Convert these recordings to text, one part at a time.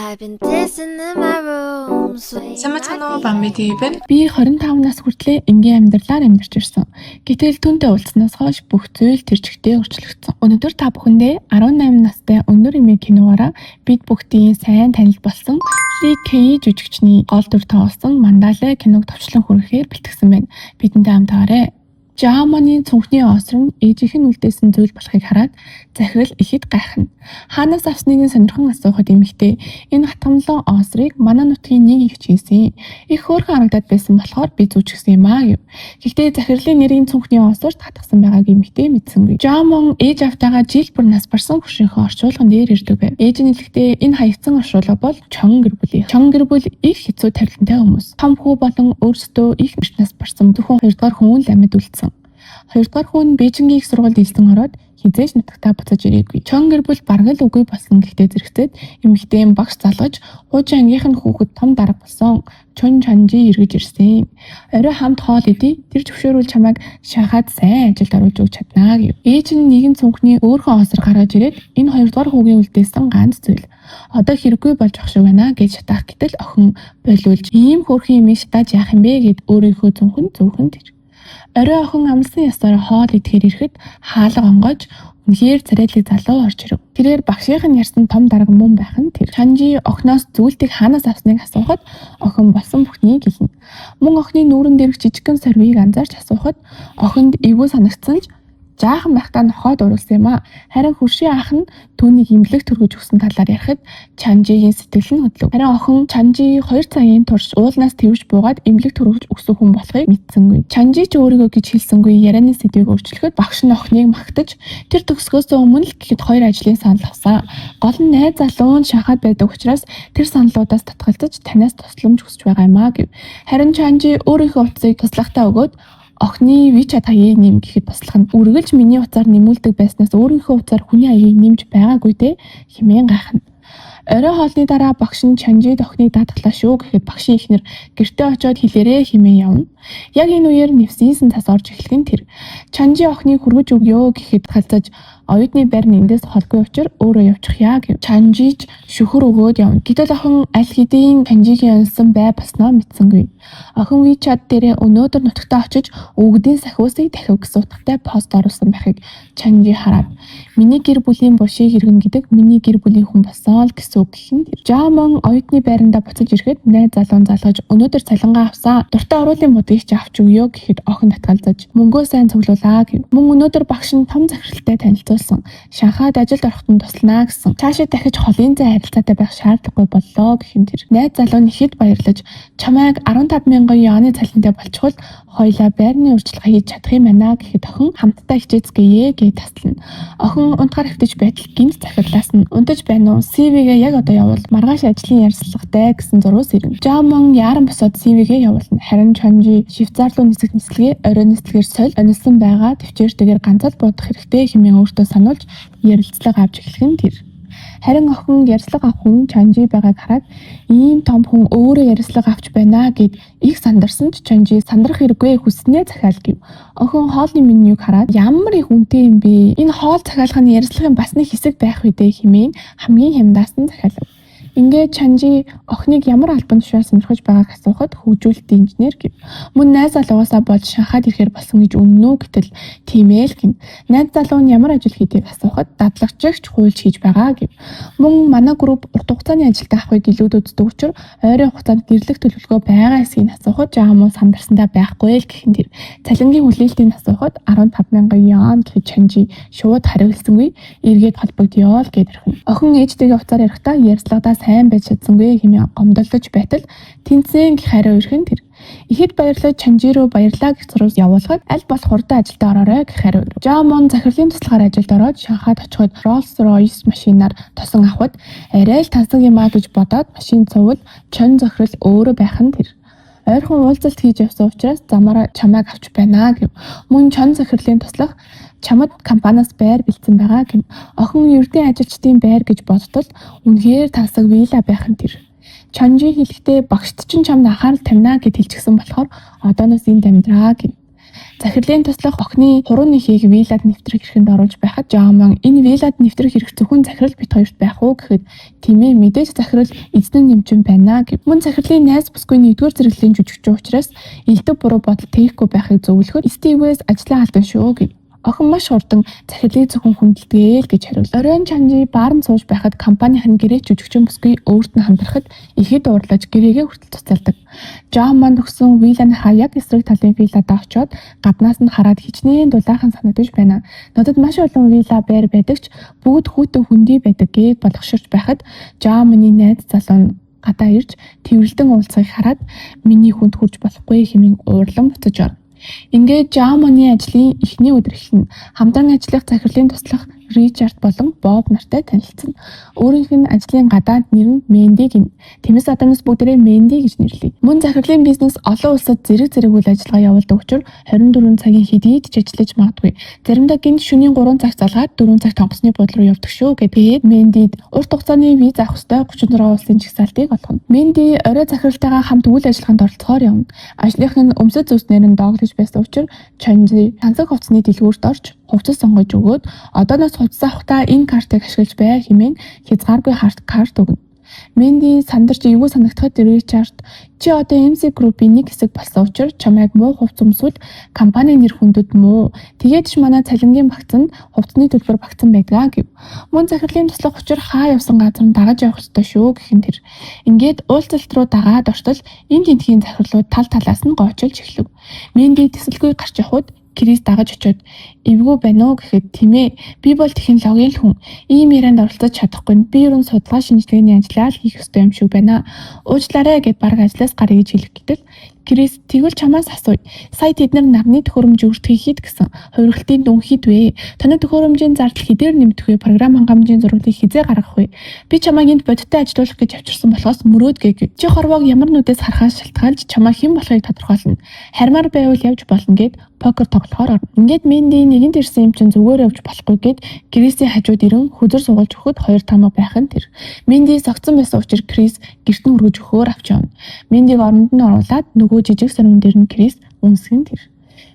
I've been dancing in my room. Самацано бамбитибэн Би 25 нас хүртлээр энгийн амьдралаар амьдарч ирсэн. Гэтэл түүнтэй уулзсанаас хойш бүх зүйл тэр чигтээ өөрчлөгдсөн. Өнөөдөр та бүхэндээ 18 настай өндөр эмээ киногаараа бид бүгдийн сайн танил болсон Lee жүжигчний гол дүр тоглосон Мандалай киног товчлон хүрэхээр бэлтгэсэн байна. Бидэнтэй хамтаарай. Жааманы цүнхний осрон ээжийнх нь үлдээсэн зүйл болохыг хараад захирал ихэд гайхна. Хаанаас авсныг сонирхон асуухад эмэгтэй энэ хатгамлан осрыг манай нутгийн нэг их хийсэн. Их хөөрхөн харагдаад байсан болохоор би зүүчгсэн юм аа гэв. Гэхдээ захирлын нэрийн цүнхний осорт хатгсан байгааг эмэгтэй мэдсэнгүй. Жаамон ээж автайгаа жил бүр нас барсан хөшөөхөө орчуулган дээр ирдэг байв. Ээж нь хэлэхдээ энэ хаягдсан оршуулга бол чон гэр бүлийн. Чон гэр бүл их хэцүү тавилантай хүмүүс. Том хүү болон өөрсдөө их нас барсан зөвхөн 2 дугаар хүн л амьд үлдсэн. 2 дугаар хүн Бээжингийн их сургуульд илсэн ороод хизээж нутагтаа буцаж ирээгүй. Чон гэр бүл бараг л үгүй болсон гэхдээ зэрэгцээд эмэгтэй багш залгаж хуучин ангийнх нь хүүхэд том дарга болсон. Чон чанжи эргэж ирсэн. Орой хамт хоол идий. Тэр зөвшөөрөл чамайг шахаад сайн ажилд оруулж өгч чаднаа гэв. Ээж нь нэгэн цүнхний өөрхөн осор гаргаж ирээд энэ 2 дугаар хүүгийн үлдээсэн ганц зүйл. Одоо хэрэггүй болж ах шиг байна гэж шатаах гэтэл охин болиулж ийм хөөрхөн юм шатааж яах юм бэ гэд өөрийнхөө цүнхэн зөвхөн тэр. Орой охин амлсан ясаар хоол идэхээр ирэхэд хаалга онгойж үнэхээр царайлаг залуу орж ирэв. Тэрээр багшийнх нь ярьсан том дарга мөн байх нь тэр. Чанжи охиноос зүйлтийг хаанаас авсныг асуухад охин болсон бүхнийг хэлнэ. Мөн охины нүүрэн дээрх жижигхэн сорвийг анзаарч асуухад охинд эвгүй санагдсан ч жаахан байхдаа нохойд уруулсан юм а. Харин хөршийн ах нь түүнийг имлэг төргөж өгсөн талаар ярихад Чанжигийн сэтгэл нь хөдлөв. Харин охин Чанжи 2 цагийн турш уулнаас твж буугаад имлэг төргөж өгсөн хүн болохыг мэдсэнгүй. Чанжи ч өөрийгөө гэж хэлсэнгүй ярианы сэдвийг өөрчлөхөд багш нь охиныг магтаж тэр төгсгөөс өмнө л гэхэд 2 ажлын санал авсан. Гол нь найз залуу нь шахаад байдаг учраас тэр саналуудаас татгалзаж танаас тусламж хүсэж байгаа юм а гэв. Харин Чанжи өөрийнхөө утсыг туслахтаа өгөөд охины WeChat хаягийг нэм гэхэд туслах нь үргэлж миний утсаар нэмүүлдэг байснаас өөрийнхөө утсаар хүний хаягийг нэмж байгаагүй те хэмээн гайхна. Орой хоолны дараа багш нь Чанжид охиныг даатгалаа шүү гэхэд багшийн эхнэр гэртээ очиод хэлээрээ хэмээн явна. Яг энэ үеэр нэвсийнсэн цас орж эхлэх нь тэр. Чанжи охиныг хүргэж өгөө гэхэд халзаж оюутны байр нь эндээс холгүй учраа өөрөө явчих яа гэв. Чанжиж шүхэр өгөөд явна. Гэтэл охин аль хэдийн Чанжигийн онсон бай босноо мэдсэнгүй. Охин WeChat дээрээ өнөөдөр нутагтаа очиж өвгдийн сахиусыг дахив гэсэн утгатай пост оруулсан байхыг Чанжи хараад миний гэр бүлийн булшийг иргэн гэдэг миний гэр бүлийн хүн болсон л гэсэн үг гэх нь тэр. Жаамон оюутны байрандаа буцаж ирэхэд найз залуун залгаж өнөөдөр цалингаа авсан. Дуртай оруулын будгийг ч авч өгөө гэхэд охин татгалзаж мөнгөө сайн цуглуулаа гэв. Мөн өнөөдөр багш нь том захиралтай танилцуулсан. Шанхайд ажилд ороход нь тусланаа гэсэн. Цаашаа дахиж холын зай харилцаатай байх шаардлагагүй боллоо гэх нь тэр. Найз залуу нь ихэд баярлаж чамайг 15,000 юаны цалинтай болчихвол хоёлаа байрны урьдчилгаа хийж чадах юм байна гэхэд охин хамтдаа хичээцгээе гэж таслана. Охин унтахаар хөвтөж байтал гинт захирлаас нь унтаж байна уу? CV-гээ яг одоо явуул. Маргааш ажлын ярилцлагатай гэсэн зургуус ирнэ. Жаамон яаран босоод CV-гээ явуулна. Харин Чанжи Швейцар руу нисэх нислэгээ оройн нислэгээр соль онилсан байгаа төвчээртэйгээр ганцаад буудах хэрэгтэй хэмээн өөртөө сануулж ярилцлага авч эхлэх нь тэр. Харин охин ярьцлага авах хүн Чанжи байгааг хараад ийм том хүн өөрөө ярьцлага авч байна гэд их сандарсан ч Чанжи сандрах хэрэггүй хүснээ захиал гэв. Охин хоолны менюг хараад ямар их үнэтэй юм бэ? Энэ хоол захиалгын ярьцлагын бас нэг хэсэг байх үедээ хэмээн хамгийн хямдаас нь захиалав. Ингээд Чанжи охиныг ямар албан тушаал сонирхож байгааг асуухад хөгжүүлэлтийн инженер гэв. Мөн найз залуугаасаа болж Шанхайд ирэхээр болсон гэж үнэн үү гэтэл тийм ээ л гин. Найз залуу нь ямар ажил хийдэг асуухад дадлагчигч хуульч хийж байгаа гэв. Мөн манай групп урт хугацааны ажилд авахыг илүүд үздэг учраас ойрын хугацаанд гэрлэх төлөвлөгөө байгаа эсгийг асуухад жаамуу сандарсандаа байхгүй л гэх юм тэр. Цалингийн хүлээлтийг асуухад 15,000 юан гэж Чанжи шууд хариулсангүй эргээд холбогдъё л гээд ирхэн. Охин ээжтэйгээ уцаар ярихдаа ярьцлагадаа сайн байж чадсангүй хэмээн гомдолж байтал тэнцэн гэх хариу ирхэн тэр. Ихэд баярлаж Чанжи руу баярлаа гэх зурус явуулахад аль болох хурдан ажилдаа ороорой гэх хариу ирв. Жаамон захирлын туслахаар ажилд ороод Шанхайд очиход Rolls-Royce машинаар тосон авахд арай л тансаг юм а гэж бодоод машин цувал Чон захирал өөрөө байх нь тэр. Ойрхон уулзалт хийж явсан учраас замаараа чамайг авч байна гэв. Мөн Чон захирлын туслах чамд компаниас байр бэлдсэн байгаа гэв. Охин ердийн ажилчдын байр гэж бодтол үнэхээр тансаг вилла байх нь тэр. Чанжи хэлэхдээ багшд чинь чамд анхаарал тавина гэд хэлчихсэн болохоор одооноос энд амьдраа гэв. Захирлын туслах охины хурууны хийг виллад нэвтрэх эрхэнд оруулж байхад Жааман энэ виллад нэвтрэх эрх зөвхөн захирал бит хоёрт байх уу гэхэд тийм ээ мэдээж захирал эзэн нэмчин байна гэв. Мөн захирлын найз бүсгүй 1-р зэрэглэлийн жүжигчин учраас элдв буруу бодол тээхгүй байхыг зөвлөхөд Стивээс ажлаа алдан шүү гэв. Охин маш хурдан захирлыг зөвхөн хүндэлдэг гэж хариулв. Оройн Чанжи баарнд сууж байхад компанийн гэрээ жүжигчин бүсгүй өөрт нь хамтрахад ихэд уурлаж гэрээгээ хүртэл цуцалдаг. Жааман төгсөн вилланы хаяг эсрэг талын вилладаа очиод гаднаас нь хараад хичнээн дулаахан санагдаж байна. Надад маш олон вилла байр байдаг ч бүгд хүүтэн хүндий байдаг гэж болгоширч байхад Жааманы найз залуу гадаа ирж тэрвэрлдэн уулзахыг хараад миний хүнд хүрч болохгүй хэмээн уурлан буцаж орно. Ингээд Жааманы ажлын эхний өдөр эхэлнэ. Хамтран ажиллах захирлын туслах Ричард болон Боб нартай танилцсан. Өөрийнх нь ажлын гадаад нэр нь Мэнди гин. Тиймээс одоос бүгдээрээ Мэнди гэж нэрлэе. Мөн захирлын бизнес олон улсад зэрэг үйл ажиллагаа явуулдаг учраас 24 цагийн хэдийд ч ажиллаж магадгүй. Заримдаа гинт шөнийн 3 цаг залгаад 4 цаг тонгосны буудлын руу явдаг шүү гэдгээд Мэндид урт хугацааны виз авах ёстой 36 улсын жагсаалтыг олгоно. Мэнди орой захиралтайгаа хамт үйл ажиллагаанд оролцохоор явна. Ажлынх нь өмсөд зүснээр нь доогдож байсан учраас Чанжи тансаг хувцсны дэлгүүрт орж хувцас сонгож өгөөд одооноос хувцас авахдаа энэ картыг ашиглаж бай хэмээн хязгааргүй карт өгнө. Мэнди сандарч эвгүй санагдахад Ричард чи одоо MC группийн нэг хэсэг болсон учраас чамайг муу хувцас өмсвөл компани нэр хүндэд муу. Тэгээд ч манай цалингийн багцанд хувцсны төлбөр багцсан байдгаа гэв. Мөн захирлын туслах учир хаа явсан газар нь дагаж явах ёстой шүү гэхэн тэр. Ингээд уулзалт руу дагаад ортол энэ тентхийн захирлууд тал талаас нь гоочилж эхлэв. Мэнди тэсэлгүй гарч явхад Крис дагаж очиод эвгүй байна уу гэхэд тийм ээ би бол технологийн хүн ийм ярианд оролцож чадахгүй би ерөн судалгаа шинжилгээний ажлаа хийх ёстой юм шиг байна. Уучлаарай гэд баг ажлаас гаръя гэж хэлэх гэтэл Крис тэгвэл чамаас асууя. Сая тэд нар нарны төхөөрөмж өгөртгийг гэсэн хувиргалтын дүн хэд вэ? Таны төхөөрөмжийн зардал хэдээр нэмэгдэх вэ? Програм хангамжийн зурагтыг хизээ гаргах вэ? Би чамайг энд бодиттой ажилуулах гэж авчирсан болохоос мөрөөдгөө. Чи хорвоог ямар нүдээс харахаас шалтгаалж чамайг хэн болохыг тодорхойлно. Хармаар байвал явж болно гэд покер тоглохоор орно. Ингээд Мэнди нэгэнт ирсэн юм чинь зүгээр явж болохгүй гэд Крисийн хажууд ирэн хүзэр суулж өгөхөд хоёр тамга байх нь тэр. Мэнди согцсон байсан учраас Крис гэрт нь өргөж өгөхөөр авч явна. Мэндиг оронд нь оруулаад нөгөө жижиг сармын дээр нь Крис үнсгэн тэр.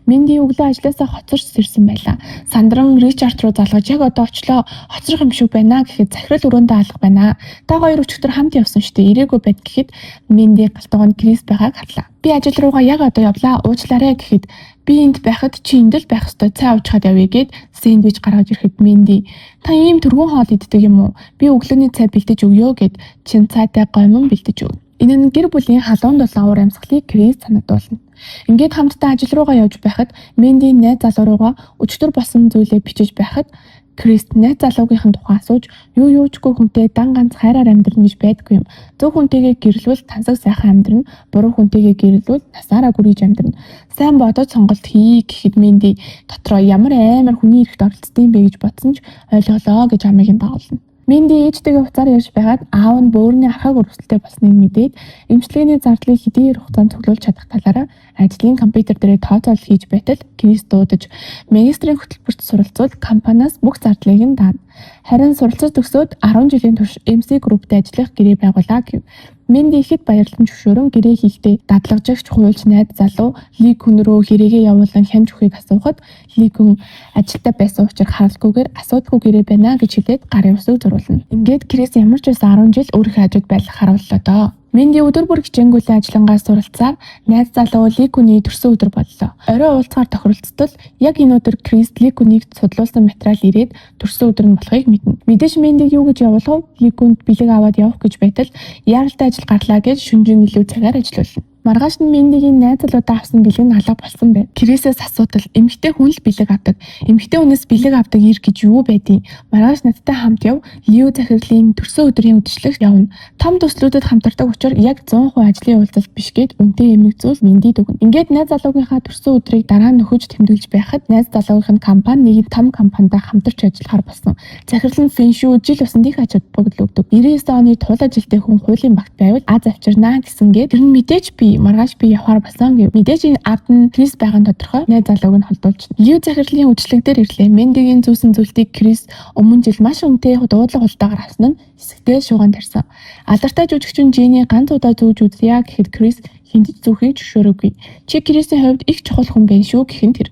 Мэнди өглөө ажлаасаа хоцорч сэрсэн байлаа. Сандран Ричард руу залгаж яг одоо очлоо. Хоцрох юм шиг байна гэхэд захирал өрөөндөө алга байна. Та хоёр өчигдөр хамт явсан штэ. Ирээгүй байд гэхэд Мэнди галтгоонд Крис байгааг харлаа. Би ажил руугаа яг одоо явлаа. Уучлаарай гэхэд би энд байхад чи энд л байх ёстой. Цай авчихад явъя гэд сэндвич гаргаж ирэхэд Мэнди та ийм түргэн хоол иддэг юм уу? Би өглөөний цай бэлдэж өгье гэд чин цайтай гомон бэлдэж өг. Энэ нь гэр бүлийн халуун дулаан уур амьсгалыг Крис санагдуулна. Ингээд хамтдаа ажил руугаа явж байхад Мэнди найз залуу руугаа өчтөр болсон зүйлээ бичиж байхад Крис найз залуугийнхэн тухай асууж юу юучгүй хүнтэй дан ганц хайраар амьдрна гэж байдгүй юм. Зөв хүнтэйгээ гэрлвэл тансаг сайхан амьдрна, буруу хүнтэйгээ гэрлвэл насаараа гүрийж амьдрна. Сайн бодож сонголт хий гэхэд Мэнди дотроо ямар амар хүний эрэхт оролцсон бэ гэж бодсон ч ойлголоо гэж амигийн дагуулна. Мэнди ээжтэйгээ хуцаар ярьж байгаад аав нь бөөрийн архаг өрөвсөлтэй болсныг мэдээд эмчилгээний зардлыг хэдийн хугацаанд цуглуулж чадах талаараа ажлын компьютер дээр тооцоолол хийж байтал Крис дуудаж магистрийн хөтөлбөрт суралцвал компаниас бүх зардлыг нь даана. Харин суралцаж төгсөөд 10 жилийн турш MC групптэй ажиллах гэрээ байгуулаа гэв. Мэнди ихэд баярлан зөвшөөрөн гэрээ хийхдээ дадлагжагч хуульч найз залуу Ли Күн рүү хэрэгээ явуулан хямж өгөхийг асуухад Ли Күн ажилдаа байсан учраас харалгүйгээр асуудгүй гэрээ байна гэж хэлээд гарын усыг зурулна. Ингээд Крис ямар ч байсан 10 жил өөрийнхөө хажууд байх харууллаа доо. Мэнди өдөр бүр хичээнгүйлэн ажиллангаа суралцаар найз залуу Ли Күний төрсөн өдөр боллоо. Орой уулзгаар тохиролцтол яг энэ өдөр Крис Ли Күнийг судлуулсан материал ирээд төрсөн өдөр нь болохыг мэднэ. Мэдээж Мэндиг юу гэж явуулах вэ? Ли Күнд бэлэг аваад явах гэж байтал яаралтай ажил гарлаа гэж шүнжин илүү цагаар ажиллуулна. Маргааш нь Мэндигийн найз залуудаа авсан бэлэг нь алга болсон байв. Крисээс асуудал эмэгтэй хүн л бэлэг авдаг. Эмэгтэй хүнээс бэлэг авдаг ир гэж юу байдیں۔ Маргааш надтай хамт яв. Лиу захирлын төрсөн өдрийн үдшилтэд явна. Том төслүүдэд хамтардаг учраас яг 100% ажлын уулзалт биш гээд үнтэй эмэг зүйл Мэндид өгнө. Ингээд найз залуугийнхаа төрсөн өдрийг дараа нь нөхөж тэмдэглэж байхад найз залуугийнх нь компани нэг том компанитай хамтарч ажиллахаар болсон. Захирал нь Фэншүү жил усанд их ачаад богдлогдөг. 99 оны туул ажилтны хүн хуулийн багт байвал аз авчирнаа гэсэнгээд тэр нь мэдээж би маргааш би явахаар болсон гэв. Мэдээж энэ ард нь Крис байгаа нь тодорхой. Найз залууг нь холдуулчихна. Лиу захирлын үдшилэг дээр ирлээ. Мэндигийн зүүсэн зүйлтийг Крис өмнө жил маш өнтэй дуудлага хулдаагаар авсан нь хэсэгтэй шууган тарьсан. Алдартай жүжигчин Жени ганц удаа зүүж үзье гэхэд Крис хиндэд зүрхийг зөвшөөрөөгүй. Чи Крисийн хувьд их чухал хүн байна шүү гэх нь тэр.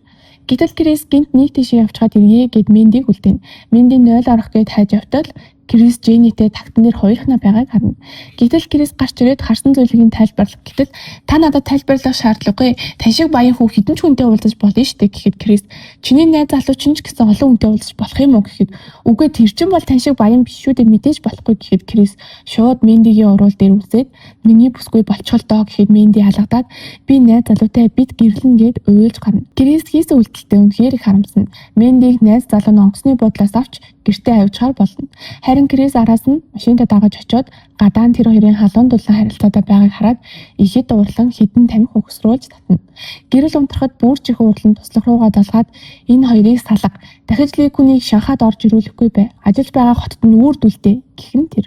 Гэтэл Крис гинт нэг тийшээ явчихад ирье гэд Мэндийг үлдээн. Мэнди 0 орох гээд хайж явтал Крис Женитэй тагтан дээр хоёрхна байгааг харна. Гэтэл Крис гарч ирээд харсан зүйлийг тайлбарлах гэтэл та надад тайлбарлах шаардлагагүй. Тань шиг баян хүү хэдэн ч хүнтэй уулзаж болно штэ гэхэд Крис чиний найз залуу чинь ч гэсэн олон хүнтэй уулзаж болох юм уу гэхэд үгүй тэр чинь бол тань шиг баян биш шүү дээ мэдээж болохгүй гэхэд Крис шууд Мэндигийн уруул дээр үсээд миний бүсгүй болчихол доо гэхэд Мэнди алгадаад би найз залуутай бид гэрлэн гээд уйлж гарна. Крис хийсэн үйлдэлтэй үнэхээр их харамсна. Мэндиг найз залуу нь онгоцны буудлаас авч гэртээ авчгаар болно. Харин Крис араас нь машинтаа дагаж очиод гадаан тэр хоёрын халуун дулаан харилцаатай байгааг хараад ихэд уурлан хідэн тамхи өгсрүүлж татна. Гэрэл унтрахад бүрч их уурлан туслах руугаа далгаад энэ хоёрыг салга. Дахиж Ликүнийг Шанхайд орж ирүүлэхгүй бай. Ажиллаж байгаа хотод нь үрдүүлдэ гэх нь тэр.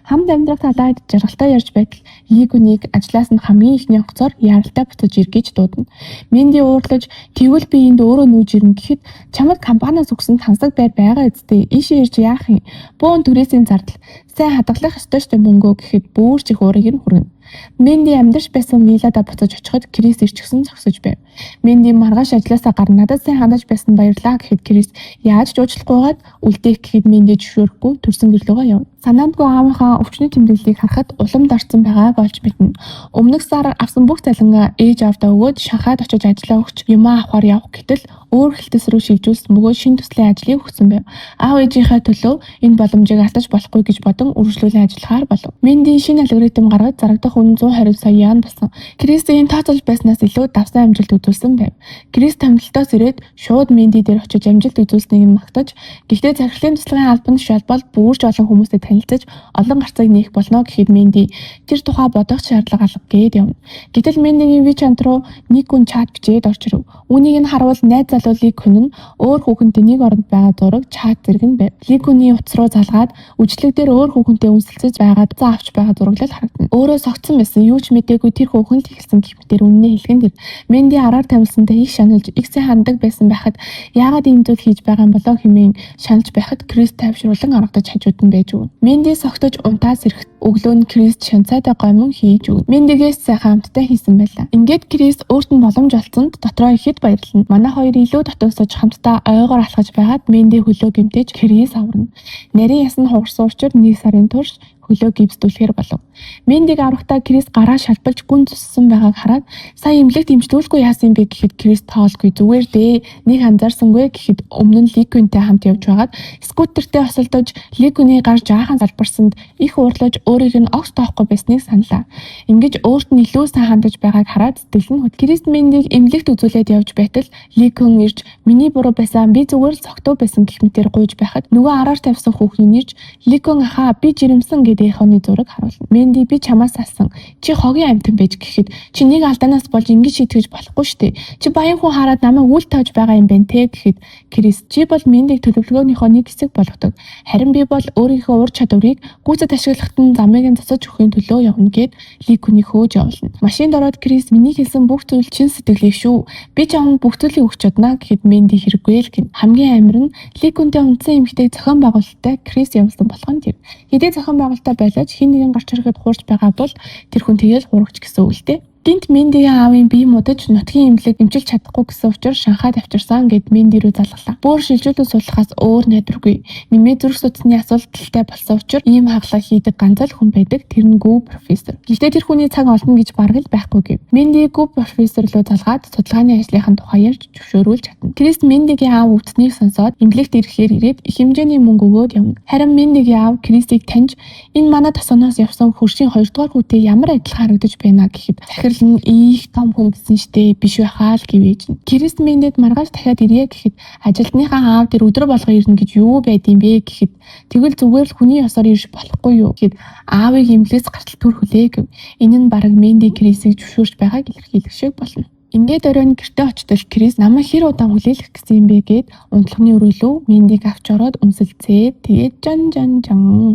Хамт амьдрах талаад жаргалтай ярьж байтал Ликүнийг ажлаас нь хамгийн ихний онгоцоор яаралтай буцаж иргэж дуудана. Мэнди уурлаж тэгвэл би энд өөрөө нүүж ирнэ гэхэд чамд компаниас өгсөн тансаг байр байгаа үсттэй ийшээ ирж яах юм? Бөөн түрээсийн зардал сайн хадгалах ёстой ч мөнгөө гэхэд бүрч их уурыг нь хүргэнэ. Мэнди амьдарч байсан виллада буцаж очиход Крис ирчихсэн зогсож байв. Мэнди маргааш ажлаасаа гарна надад сайн хандаж байсан баярлаа гэхэд Крис яаж ч уучлахгүйгээд үлдээх гэхэд Мэнди зөвшөөрөхгүй төрсөн гэрлүүгээ явна. Санаандгүй аавынхаа өвчнөд тэмдэглэлийг харахад улам дарцсан байгааг олж мэднэ. Өмнөх сар авсан бүх цалингаа ээж аавдаа өгөөд Шанхайд очиж ажиллаа өгч юмаа авахар явах гэтэл өөр хэлтэс рүү шилжүүлсэн бөгөөд шинэ төслийн ажлыг өгсөн байв. Аав ээжийнхээ төлөө энэ боломжийг алдаж болохгүй гэж бодон үргэлжлүүлэн ажиллахаар болов. Мэнди шинэ алгоритм гаргаж зарагдах үнэ 120 сая яан болсон. Крисийн тооцоолж байснаас илүү давсан амжилт үзүүлсэн байв. Крис тамилтаас ирээд шууд Мэнди дээр очиж амжилт үзүүлснийг нь магтаж, гэхдээ захирлын туслахын албан тушаалбал бүрж олон хүмүүстэй танилцаж олон гарцыг нээх болно гэхэд Мэнди тэр тухай бодох шаардлага алга гээд явна. Гэтэл Мэндигийн WeChat руу нэг хүн чат бичээд орж ирв. Үүнийг нь харуул найз залуу Ликүн нь өөр хүүхэнтэй нэг оронд байгаа зураг чат зэрэг нь байв. Ликүний утас руу залгаад үжлэг дээр өөр хүүхэнтэй үнсэлцэж байгаад заа авч байгаа зураглал харагдана. Өөрөө согтсон байсан юу ч мэдээгүй тэр хүүхэн л ихсэн гэх мэтэр үннээ хэлгэн тэр. Мэнди араар тамилсантай их шаналж их сайн хандаг байсан байхад яагаад ийм зүйл хийж байгаа юм болоо хэмээн шаналж байхад Крис тайвшруулан аргадаж хажууд нь байж өгнө. Мэнди согтож унтаас ирэхэд өглөө нь Крис шанцаатай гомон хийж өгнө. Мэндигээс сайхан хамтдаа хийсэн байлаа. Ингээд Крис өөрт нь боломж олцсонд дотроо ихэд баярлана. Манай хоёр илүү дотоосож хамтдаа ойгоор алхаж байгаад Мэнди хөлөө гэмтэж Крис аварна. Нарийн ясны хугарсан учир 1 сарын турш хөлөө гипсдүүлэхээр болов. Мэндиг аврахтаа Крис гараа шалбалж гүн цуссан байгааг хараад сая имлэгт имжлүүлгүй яасан бэ гэхэд Крис тоолгүй зүгээр дээ. Нэг анзаарсангүй гэхэд өмнө нь Ликүнтэй хамт явж байгаад скутертэй хосолдож Ликүний гар жаахан залбарсанд их уурлаж өөрийг нь огт тоохгүй байсныг саналаа. Ингэж өөрт нь илүү сайн хандаж байгааг хараад сэтгэл нь хөд. Крис Мэндиг имлэгт үзүүлээд явж байтал Ликүн ирж миний буруу байсан би зүгээр л цогтуу байсан гэх мэтээр гуйж байхад нөгөө араар тавьсан хүүхэн ирж Ликүн ахаа би жирэмсэн гэдэг хооны зураг харуулна. Мэнди би чамаас ассан. Чи хогийн амьтан байж гэхэд чи нэг алдаанаас болж ингэж шийтгэж болохгүй штэ. Чи баян хүн хараад намайг үл тааж байгаа юм байна те гэхэд Крис чи бол Мэндиг төлөвлөгөөнийхөө нэг хэсэг болгодог. Харин би бол өөрийнхөө ур чадварыг гүйцэд ашиглахад нь замыг нь засаж өгөхийн төлөө явна гэд Ликүнийг хөөж явуулна. Машинд ороод Крис миний хэлсэн бүх зүйл чин сэтгэлээ шүү. Би чамд бүх зүйлийг өгч чадна гэхэд Мэнди хэрэггүй л гин. Хамгийн амир нь Ликүнтэй үндсэн эмэгтэй зохион байгуулалттай Крис явуулсан болох нь тэр. Хэдий зохион байгуулалтаа байлаач хин нэгэн гарч ирэхэд хуурч байгаа бол тэр хүн тэгэл хурагч гэсэн үг л дээ. Гинт Мэндигийн аавын бие мудаж нутгийн имлэг эмчилж чадахгүй гэсэн учраас Шанхайд авчирсан гэд Мэнди рүү залглаа. Бүр шилжүүлэн суулгахаас өөр найдваргүй. Нэмээ зүрх судасны асуудалтай болсон учраас ийм хаглаа хийдэг ганц л хүн байдаг. Тэр нь Гүү профессор. Гэхдээ тэр хүний цаг олно гэж бараг л байхгүй гэв. Мэнди Гүү профессор руу залгаад судалгааны ажлынхаа тухай ярьж зөвшөөрүүлж чадна. Крис Мэндигийн аав өвдснийг сонсоод имлэгт ирэхээр ирээд их хэмжээний мөнгө өгөөд явна. Харин Мэндигийн аав Крисийг таньж энэ манай тосгоноос явсан хөршийн 2 дугаар хүүтэй ямар адилхан харагдаж байна гэхэд захирал нь их том хүн гэсэн штэ биш байхаа л гэвэж. Крис Мэндэд маргааш дахиад ирье гэхэд ажилтныхаа аав тэр өдөр болго ирнэ гэж юу байд юм бэ гэхэд тэгвэл зүгээр л хүний ёсоор ирж болохгүй юу гэхэд аавыг имлээс гартал төр хүлээ гэв. Энэ нь бараг Мэнди Крисийг зөвшөөрч байгааг илэрхийлэх шиг болно. Ингээд оройн гэртээ очтол Крис намайг хэр удаан хүлээлгэх гэсэн юм бэ гэд унтлагын өрөөлөө Мэндиг авч ороод өмсөлцээ. Тэгээд жан.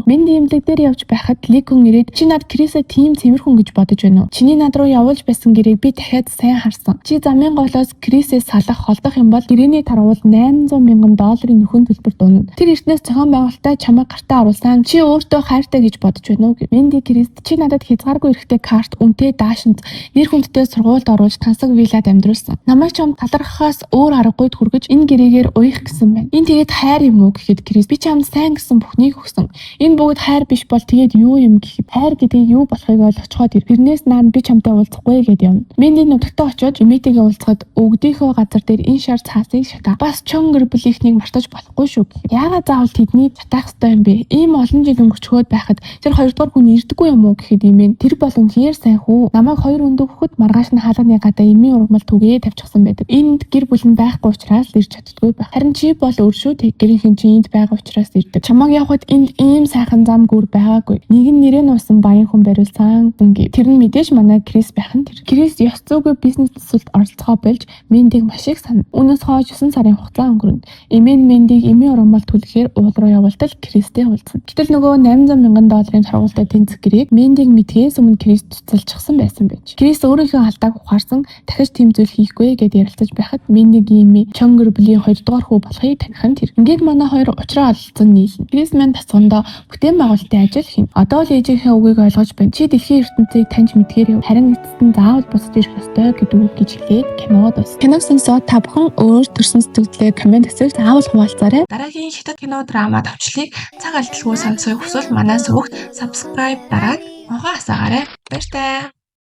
Мэнди имлэг дээр явж байхад Ликон ирээд чи над Крисээ тийм цэвэрхэн гэж бодож байна уу? Чиний над руу явуулж байсан гэрээг би дахиад сайн харсан. Чи замын голоос Крисээ салах холдох юм бол гэрээний тарвал $800,000 нөхөн төлбөр дуунна. Тэр эртнээс зохион байгуулалтаа чамайг гартаа оруулсан. Чи өөртөө хайртай гэж бодож байна уу? Мэнди Крист чи надад хязгааргүй эрэхтэй карт үнэтэй даашинз нэр хүндтэй сургуульд оруулж тансаг виллад амьдруулсан. Намайг чам талархахаас өөр аргагүй хүргэж энэ гэрээгээр уях гэсэн байна. Энэ тэгээд хайр юм уу гэхэд Крис би чамд сайн гэсэн бүхнийг өгсөн. Энэ бүгд хайр биш бол тэгээд юу юм гэхэд хайр гэдэг юу болохыг ойлгоцоход тэрнээс нaan би чамтай уулзахгүй гэдээ юм. Мэнди нутагтаа очиод Эмитэйгээ уулзахад өгдийнхөө газар дээр энэ шар цаасыг шата. Бас чонгөр бүлийнхнийг мартаж болохгүй шүү гэхэд яагаад заавал тэдний шатаах ёстой юм бэ? Ийм олон жил өнгөрчгөөд байхад тэр хоёрдугаар хүн ирдэггүй юм уу гэхэд имэн тэр бол үнэхээр сайн хүү. Намайг хоёр өндөгөхөд маргааш нь хаалганы гадаа эмийн ургамал түгээ тавьчихсан байдаг. Энд гэр бүл нь байхгүй учраас ирж чаддгүй байх. Харин чи бол өөр шүү тэг. Гэрийнхэн чи энд байгаа учраас ирдэг. Чамайг явахад энд ийм сайхан зам гүр байгаагүй. Нэг нь нэрээ нуусан баян хүн бариулсан гэв. Тэр нь мэдээж манай Крис байх нь тэр. Крис ёс зүйгүй бизнес төсөлд оролцохоо болж Мэндиг маш их санав. Үүнээс хойш 9 сарын хугацаа өнгөрөв. Эмээн Мэндиг эмийн ургамал түлхэхээр уул руу явуултал Кристтэй уулзсан. Гэтэл нөгөө $800,000 сургуультай тэнцэх гэрээг Мэндиг мэдхээс өмнө Крис цуцалчихсан байсан байж. Крис өөрийнхөө алдааг ухаарсан дахиж тийм зүйл хийхгүй гэд ярилцаж байхад Мэндигийн чонгөр бүлийн 2 дугаар хүү болохыг таних нь тэр. Ингээд манай хоёр учраа олцсон нийлнэ. Крис мань тасгондоо бүтээн байгуулалтын ажил хийн. Одоо л ээжийнхээ үгийг ойлгож байна. Чи дэлхийн ертөнцийг таньж мэдгээр харин эцэст нь заавал бусад ирэх ёстой гэдэг үг гэж хэлээд кинод бас. Киног сонсоод та бүхэн өөр төрсэн сэтгэлдээ комент хэсэгт заавал хуваалцаарай. Дараагийн хятад кино драма төвчлийг цаг алдалгүй сонсохыг хүсвэл манаас өгөх subscribe дараад могоо хасаагаарай. Баяртай.